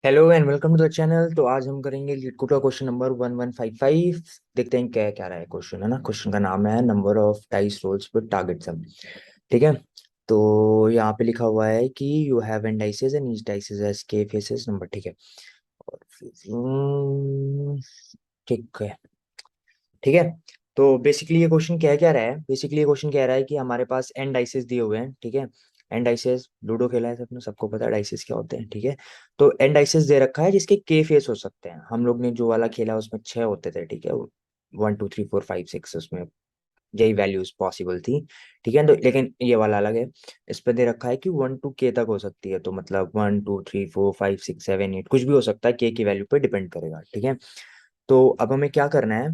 Hello and welcome to the channel. तो आज हम करेंगे लीड कोड का क्वेश्चन नंबर 1155। देखते हैं क्या क्या रहा है क्वेश्चन, है ना। क्वेश्चन का नाम है number of dice rolls with target sum. ठीक है। तो यहाँ पे लिखा हुआ है कि you have N dices and each dices has K faces number. ठीक है। और ठीक है। ठीक है। तो बेसिकली ये क्वेश्चन क्या क्या रहा है, बेसिकली ये क्वेश्चन कह रहा है कि हमारे पास एन डाइसेस दिए हुए हैं। ठीक है। एन डाइसेस लूडो खेला है सबने, सबको पता है डाइसेस क्या होते हैं। ठीक है। तो एन डाइसेस दे रखा है जिसके के फेस हो सकते हैं। हम लोग ने जो वाला खेला उसमें छह होते थे। ठीक है। 1 2 3 4 5 6 उसमें यही वैल्यूज पॉसिबल थी। ठीक है। तो लेकिन ये वाला अलग है। इस पे दे रखा है कि 1 to K तक हो सकती है। तो मतलब 1 2 3 4 5 6 7 8 कुछ भी हो सकता है, के की वैल्यू पे डिपेंड करेगा। ठीक है। तो अब हमें क्या करना है,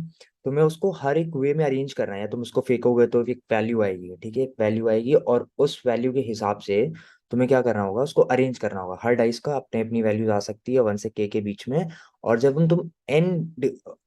तुम्हें उसको हर एक वे में अरेंज करना है। तुम उसको फेंकोगे तो एक वैल्यू आएगी। ठीक है। एक वैल्यू आएगी और उस वैल्यू के हिसाब से तुम्हें क्या करना होगा, उसको अरेंज करना होगा। हर डाइस का अपने अपनी वैल्यूज आ सकती है 1 से K के बीच में। और जब तुम एन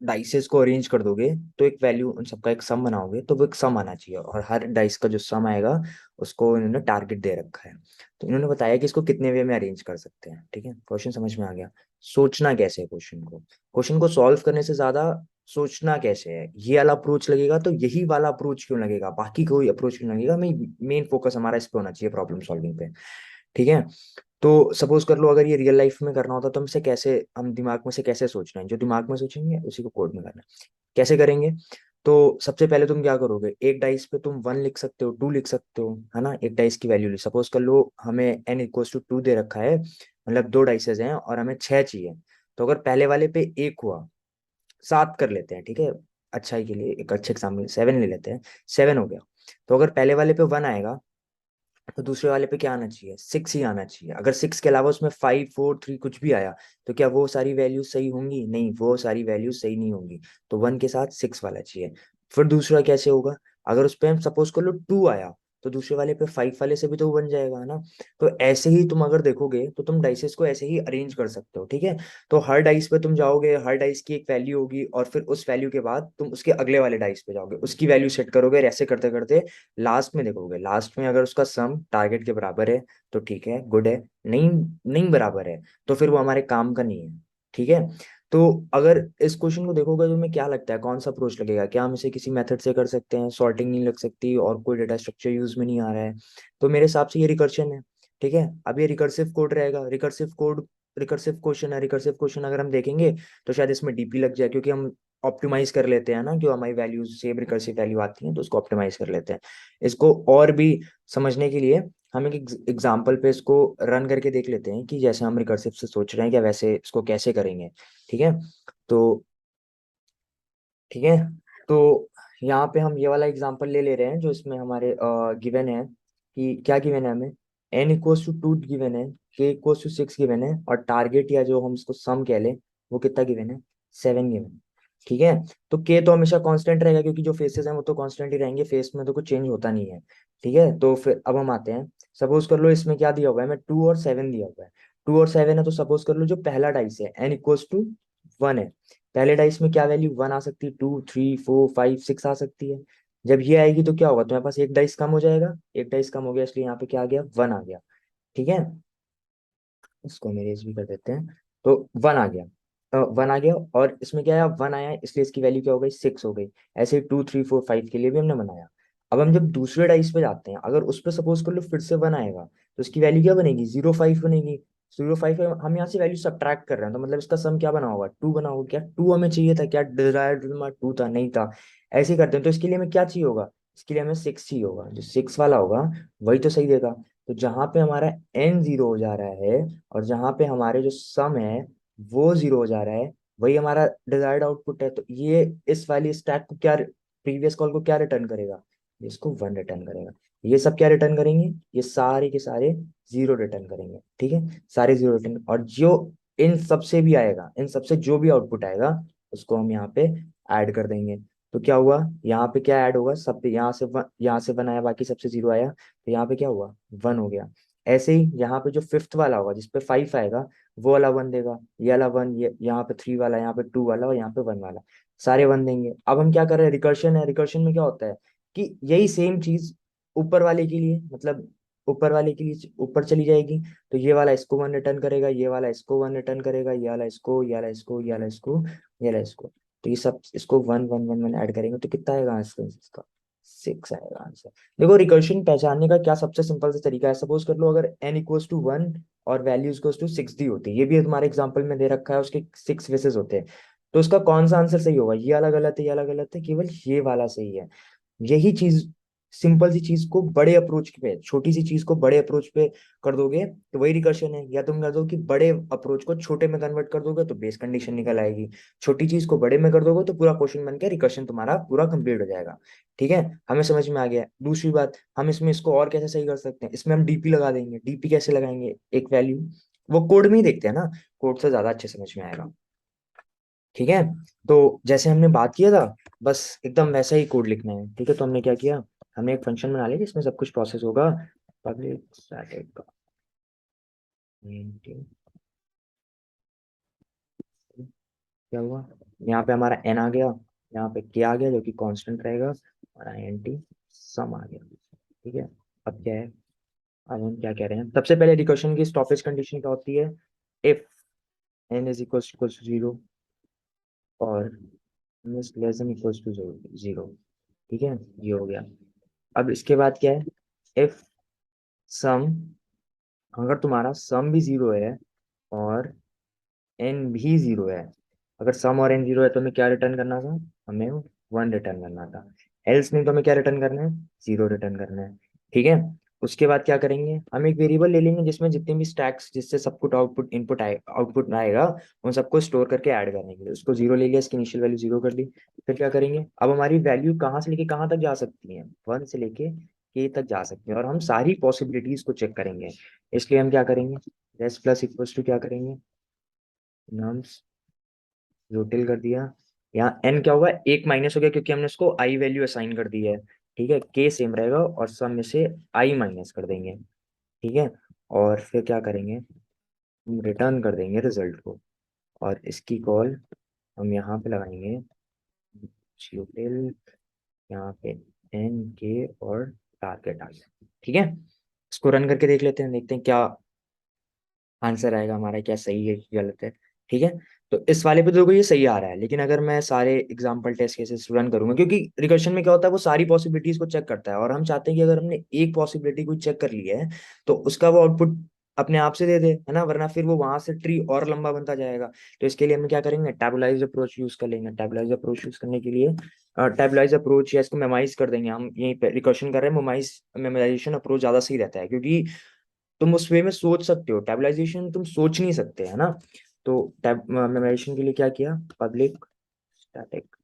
डाइसेस को अरेंज कर दोगे तो एक वैल्यू उन सबका एक सम बनाओगे, तो वो एक सम आना चाहिए। और हर डाइस का जो सम आएगा उसको इन्होंने टारगेट दे रखा है। तो इन्होंने बताया कि इसको कितने वे में अरेंज कर सकते हैं। ठीक है। क्वेश्चन समझ में आ गया। सोचना कैसे है क्वेश्चन को सॉल्व करने से ज्यादा सोचना कैसे है, ये वाला अप्रोच लगेगा। तो यही वाला अप्रोच क्यों लगेगा, बाकी कोई अप्रोच क्यों लगेगा। मेन फोकस हमारा इस पे होना चाहिए, प्रॉब्लम सॉल्विंग पे। ठीक है। तो सपोज कर लो अगर ये रियल लाइफ में करना होता तो हमसे कैसे, हम दिमाग में से कैसे सोच रहे हैं, जो दिमाग में सोचेंगे उसी को कोड में करना है। कैसे करेंगे। तो सबसे पहले तुम क्या करोगे, एक डाइस पे तुम 1 लिख सकते हो, 2 लिख सकते हो, है ना। एक डाइस की वैल्यू सपोज कर लो हमें n = 2 दे रखा है, मतलब दो डाइसेस हैं और हमें 6 चाहिए। तो अगर पहले वाले पे 1 हुआ, 7 कर लेते हैं। ठीक है। अच्छाई के लिए एक अच्छे एग्जाम्पल 7 ले लेते हैं। 7 हो गया। तो अगर पहले वाले पे 1 आएगा तो दूसरे वाले पे क्या आना चाहिए, 6 ही आना चाहिए। अगर 6 के अलावा उसमें 5 4 3 कुछ भी आया तो क्या वो सारी वैल्यूज सही होंगी, नहीं, वो सारी वैल्यूज सही नहीं होंगी। तो 1 के साथ 6 वाला चाहिए। फिर दूसरा कैसे होगा, अगर उस पे हम सपोज कर लो 2 आया तो दूसरे वाले पे 5 वाले से भी तो बन जाएगा, है ना। तो ऐसे ही तुम अगर देखोगे तो तुम डाइसेस को ऐसे ही अरेंज कर सकते हो। ठीक है। तो हर डाइस पे तुम जाओगे, हर डाइस की एक वैल्यू होगी और फिर उस वैल्यू के बाद तुम उसके अगले वाले डाइस पे जाओगे, उसकी वैल्यू सेट करोगे और ऐसे करते करते लास्ट में देखोगे, लास्ट में अगर उसका सम टारगेट के बराबर है तो ठीक है, गुड है। नहीं, नहीं बराबर है तो फिर वो हमारे काम का नहीं है। ठीक है। तो अगर इस क्वेश्चन को देखोगे तो तुम्हें क्या लगता है कौन सा अप्रोच लगेगा, क्या हम इसे किसी मेथड से कर सकते हैं, सॉर्टिंग नहीं लग सकती और कोई डेटा स्ट्रक्चर यूज में नहीं आ रहा है। तो मेरे हिसाब से ये रिकर्शन है। ठीक है। अब ये रिकर्सिव कोड रहेगा, रिकर्सिव कोड, रिकर्सिव क्वेश्चन है। रिकर्सिव क्वेश्चन अगर हम देखेंगे तो शायद इसमें डीपी लग जाए, क्योंकि हम ऑप्टिमाइज कर लेते हैं ना, जो हमारी वैल्यूज सेम रिकर्सिव वैल्यू आती है तो उसको ऑप्टिमाइज कर लेते हैं। इसको और भी समझने के लिए हम एक एग्जाम्पल पे इसको रन करके देख लेते हैं कि जैसे हम रिकर्सिव से सोच रहे हैं क्या वैसे इसको कैसे करेंगे। ठीक है। तो ठीक है। तो यहाँ पे हम ये वाला एग्जांपल ले ले रहे हैं जो इसमें हमारे गिवन है कि क्या गिवन है हमें, n = 2 गिवन है, k = 6 गिवन है और टारगेट या जो हम इसको सम कह लें वो कितना गिवन है, 7 गिवन है। ठीक है। तो k तो हमेशा कांस्टेंट रहेगा क्योंकि जो फेसेस हैं वो तो कांस्टेंट ही रहेंगे, फेस में तो कुछ चेंज होता नहीं है। ठीक है। तो फिर अब हम आते हैं, सपोज कर लो इसमें क्या दिया हुआ है, हमें 2 और 7 दिया हुआ है। 2 और 7 है तो सपोज कर लो जो पहला डाइस है n = 1 है, पहले डाइस में क्या वैल्यू 1 आ सकती है, 2 3 4 5 6 आ सकती है। जब ये आएगी तो क्या होगा, तुम्हारे पास एक डाइस कम हो जाएगा, एक डाइस कम हो गया इसलिए यहाँ पे क्या आ गया, 1 आ गया। ठीक है। इसको हम इरेज भी कर देते हैं। तो 1 आ गया, 1 आ गया और इसमें क्या आया, 1 आया इसलिए इसकी वैल्यू क्या हो गई, 6 हो गई। ऐसे ही 2 3 4 5 के लिए भी हमने बनाया। अब हम जब दूसरे डाइस पे जाते हैं, अगर उस पर सपोज कर लो फिर से 1 आएगा तो इसकी वैल्यू क्या बनेगी, 0 5 बनेगी। 0 5 हम यहाँ से वैल्यू सब्ट्रैक्ट कर रहे हैं तो मतलब इसका सम क्या बना होगा, 2 बना होगा। क्या 2 हमें चाहिए था, क्या डिजायर्ड 2 था, नहीं था। ऐसे ही करते हैं तो इसके लिए हमें क्या चाहिए होगा, इसके लिए हमें 6 चाहिए होगा, जो 6 वाला होगा वही तो सही देगा। तो जहां पे हमारा n 0 हो जा रहा है और जहां पे हमारे जो सम है वो 0 हो जा रहा है, वही हमारा डिजायर्ड आउटपुट है। तो ये इस वाली स्टैक को क्या, प्रीवियस कॉल को क्या रिटर्न करेगा, इसको 1 रिटर्न करेगा। ये सब क्या रिटर्न करेंगे, ये सारे के सारे 0 रिटर्न करेंगे। ठीक है। सारे 0 रिटर्न, और जो इन सबसे भी आएगा, इन सबसे जो भी आउटपुट आएगा उसको हम यहाँ पे ऐड कर देंगे। तो क्या हुआ, यहाँ पे क्या ऐड होगा, सब पे यहाँ से 1 आया, बाकी सबसे 0 आया, तो यहाँ पे क्या हुआ, 1 हो गया। ऐसे ही यहाँ पे जो फिफ्थ वाला होगा जिसपे 5 आएगा वो वाला 1 देगा, ये वाला 1, ये यहाँ पे 3 वाला, यहाँ पे 2 वाला और यहाँ पे 1 वाला, सारे 1 देंगे। अब हम क्या कर रहे हैं, रिकर्शन है। रिकर्शन में क्या होता है कि यही सेम चीज ऊपर वाले के लिए, मतलब ऊपर वाले के लिए ऊपर चली जाएगी, तो ये वाला इसको 1 रिटर्न करेगा, ये वाला इसको 1 रिटर्न करेगा, ये वाला इसको, ये वाला इसको, ये वाला इसको, ये वाला इसको। तो ये सब इसको 1 1 1 1 ऐड करेंगे तो कितना आएगा आंसर इसका? 6 आएगा आंसर। देखो रिकर्शन पहचानने का क्या सबसे सिंपल सा तरीका है, सपोज कर लो अगर n इक्वल्स टू 1 और वैल्यू इक्वल्स टू 6 दी होती है, ये भी तुम्हारे एग्जांपल में दे रखा है, उसके 6 फेसेस होते हैं, तो उसका कौन सा आंसर सही होगा? ये वाला गलत है, ये वाला गलत है, केवल ये वाला सही है। यही चीज, सिंपल सी चीज को बड़े अप्रोच पे, छोटी सी चीज को बड़े अप्रोच पे कर दोगे तो वही रिकर्शन है। या तुम कर दो कि बड़े अप्रोच को छोटे में कन्वर्ट कर दोगे तो बेस कंडीशन निकल आएगी, छोटी चीज को बड़े में कर दोगे तो पूरा क्वेश्चन बन के रिकर्शन तुम्हारा पूरा कंप्लीट हो जाएगा। ठीक है, हमें समझ में आ गया। दूसरी बात, हम इसमें इसको और कैसे सही कर सकते हैं, इसमें हम डीपी लगा देंगे। डीपी कैसे लगाएंगे? एक वैल्यू, वो कोड में ही देखते हैं ना, कोड से ज्यादा अच्छे समझ में आएगा। ठीक है, तो जैसे हमने बात किया था बस एकदम वैसा ही कोड लिखना है। ठीक है, तो हमने क्या किया, हमने एक फंक्शन बना लिया जिसमें सब कुछ प्रोसेस होगा। पब्लिक स्टैटिक क्या हुआ, यहाँ पे हमारा एन आ गया, यहाँ पे के आ गया जो कि कांस्टेंट रहेगा, और आई एन टी सम आ गया। ठीक है, अब क्या है, अब हम क्या कह रहे हैं, सबसे पहले रिकर्शन की स्टॉपेज कंडीशन क्या होती है? If n is equal to 0 और n is less than equal to 0। ठीक है, ये हो गया। अब इसके बाद क्या है, इफ सम, अगर तुम्हारा सम भी 0 है और एन भी 0 है, अगर सम और एन 0 है तो हमें क्या रिटर्न करना था? हमें 1 रिटर्न करना था। एल्स नहीं तो हमें क्या रिटर्न करना है? 0 रिटर्न करना है। ठीक है, उसके बाद क्या करेंगे, हम एक वेरिएबल ले लेंगे जिसमें जितने भी स्टैक्स जिससे सब कुछ आउटपुट इनपुट आए आउटपुट आएगा उन सबको स्टोर करके ऐड करने के लिए उसको 0 ले लिया, इसकी इनिशियल वैल्यू 0 कर ली। फिर क्या करेंगे, अब हमारी वैल्यू कहाँ से लेके कहाँ तक जा सकती है? 1 से लेके के तक जा सकती है, और हम सारी पॉसिबिलिटीज को चेक करेंगे। इसलिए हम क्या करेंगे, एस प्लस इक्वल्स टू क्या करेंगे, नम्स रोटेल कर दिया। यहाँ एन क्या होगा, एक माइनस हो गया क्योंकि हमने उसको आई वैल्यू असाइन कर दी है। ठीक है, के सेम रहेगा और सब में से आई माइनस कर देंगे। ठीक है, और फिर क्या करेंगे, हम रिटर्न कर देंगे रिजल्ट को, और इसकी कॉल हम यहाँ पे लगाएंगे रोटेल, यहाँ पे एन के और टारगेट आ गया। ठीक है, इसको रन करके देख लेते हैं, देखते हैं क्या आंसर आएगा हमारा, क्या सही है कि गलत है। ठीक है, तो इस वाले पे तो देखो ये सही आ रहा है, लेकिन अगर मैं सारे एग्जांपल टेस्ट केसेस रन करूंगा, क्योंकि रिकर्शन में क्या होता है वो सारी पॉसिबिलिटीज को चेक करता है, और हम चाहते हैं कि अगर हमने एक पॉसिबिलिटी को चेक कर लिया है तो उसका वो आउटपुट अपने आप से दे दे, है ना, वरना फिर वो वहां से ट्री और लंबा बनता जाएगा। तो इसके लिए हम क्या करेंगे, टैबुलाइज अप्रोच यूज कर लेंगे। टैबुलाइज अप्रोच यूज करने के लिए टैबुलाइज अप्रोच या इसको मेमोराइज कर देंगे, हम यहीं पे रिकर्शन कर रहे हैं, मेमोराइजेशन अप्रोच ज्यादा सही रहता है, क्योंकि तुम उस वे में सोच सकते हो, टैबुलाइजेशन तुम सोच नहीं सकते, है ना। तो टैब मेमोराइजेशन के लिए क्या किया, पब्लिक स्टैटिक।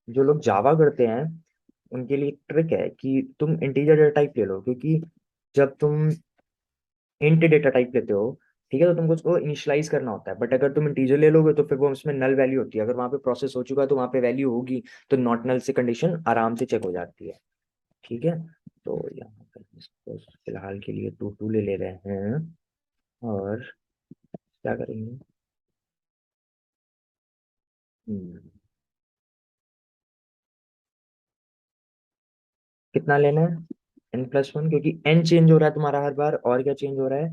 जो लोग जावा करते हैं उनके लिए ट्रिक है कि तुम इंटीजर डेटा टाइप ले लो, क्योंकि जब तुम इंट डेटा टाइप लेते हो, ठीक है, तो तुमको उसको इनिशियलाइज करना होता है, बट अगर तुम इंटीजर ले लोगे तो फिर वो उसमें नल वैल्यू होती है, अगर वहां पे प्रोसेस हो चुका है तो वहां पे वैल्यू होगी, तो नॉट नल से कंडीशन आराम से चेक हो जाती है। ठीक है, तो यहाँ पर इसको फिलहाल के लिए टू टू ले रहे हैं, और क्या करेंगे, हम्म, कितना लेना है, n+1, क्योंकि n चेंज हो रहा है तुम्हारा हर बार, और क्या चेंज हो रहा है,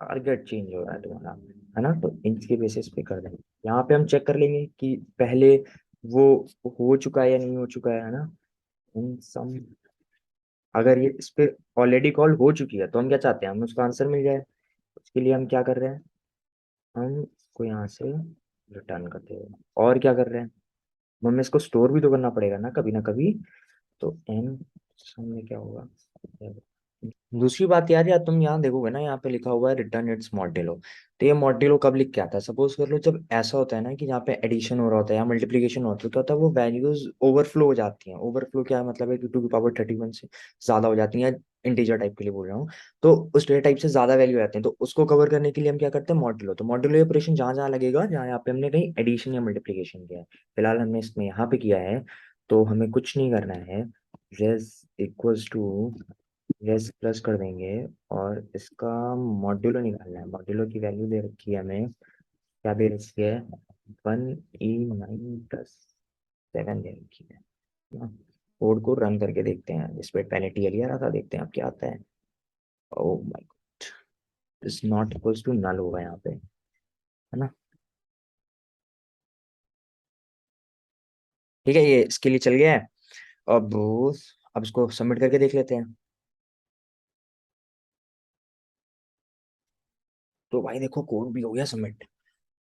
टारगेट चेंज हो रहा है तुम्हारा, है ना, तो इंच के बेसिस पे कर देंगे। यहाँ पे हम चेक कर लेंगे कि पहले वो हो चुका है या नहीं हो चुका है ना। इन सम, अगर ये इस पे ऑलरेडी कॉल हो चुकी है तो हम क्या चाहते हैं, हम उसका आंसर मिल जाए। उसके लिए हम क्या कर रहे हैं, हम इसको यहाँ से रिटर्न करते हैं, और क्या कर रहे हैं, हमें इसको स्टोर भी तो करना पड़ेगा ना कभी। तो एन सम में क्या होगा, दूसरी बात यार, या तुम यहाँ देखोगे ना, यहाँ पे लिखा हुआ है रिटर्न इट्स मॉड्यूलो। तो ये मॉड्यूलो कब लिख के आता है, सपोज कर लो जब ऐसा होता है ना कि जहाँ पे एडिशन हो रहा होता है या मल्टीप्लीकेशन होता है, तो होता है वो वैल्यूज ओवरफ्लो हो जाती हैं। ओवरफ्लो क्या मतलब है कि 2 की पावर 31 से ज्यादा हो जाती हैं, इंटीजर टाइप के लिए बोल रहा हूँ। तो उस डेटा टाइप से ज्यादा वैल्यू आते हैं, तो उसको कवर करने के लिए हम क्या करते हैं, मॉड्यूलो। तो मॉड्यूलो ऑपरेशन जहाँ जहाँ लगेगा जहाँ यहाँ पे हमने कहीं एडिशन या मल्टीप्लीकेशन किया है, फिलहाल हमने इसमें यहाँ पे किया है, तो हमें कुछ नहीं करना है, res equals to res plus कर देंगे, और इसका मॉड्यूलो निकालना है। मॉड्यूलो की वैल्यू दे रखी है हमें, क्या दे रखी है, 1e9+7 दे रखी है। कोड को रन करके देखते हैं, इस पे पहले टीएल आ रहा था, देखते हैं अब क्या आता है। Oh my god, is not equals to null होगा यहाँ पे, है ना। ठीक है, ये इसके लिए चल गया है। अब अब इसको सबमिट करके देख लेते हैं। तो भाई देखो, कोड भी हो गया सबमिट।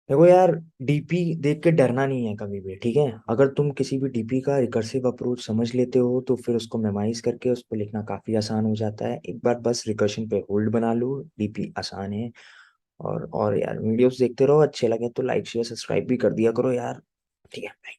देखो यार, डीपी देख के डरना नहीं है कभी भी, ठीक है। अगर तुम किसी भी डीपी का रिकर्सिव अप्रोच समझ लेते हो तो फिर उसको मेमोराइज करके उस पर लिखना काफी आसान हो जाता है। एक बार बस रिकर्शन पे होल्ड बना लो, डीपी आसान है। और यार वीडियोस देखते रहो, अच्छे लगे तो लाइक शेयर सब्सक्राइब भी कर दिया करो यार। ठीक है।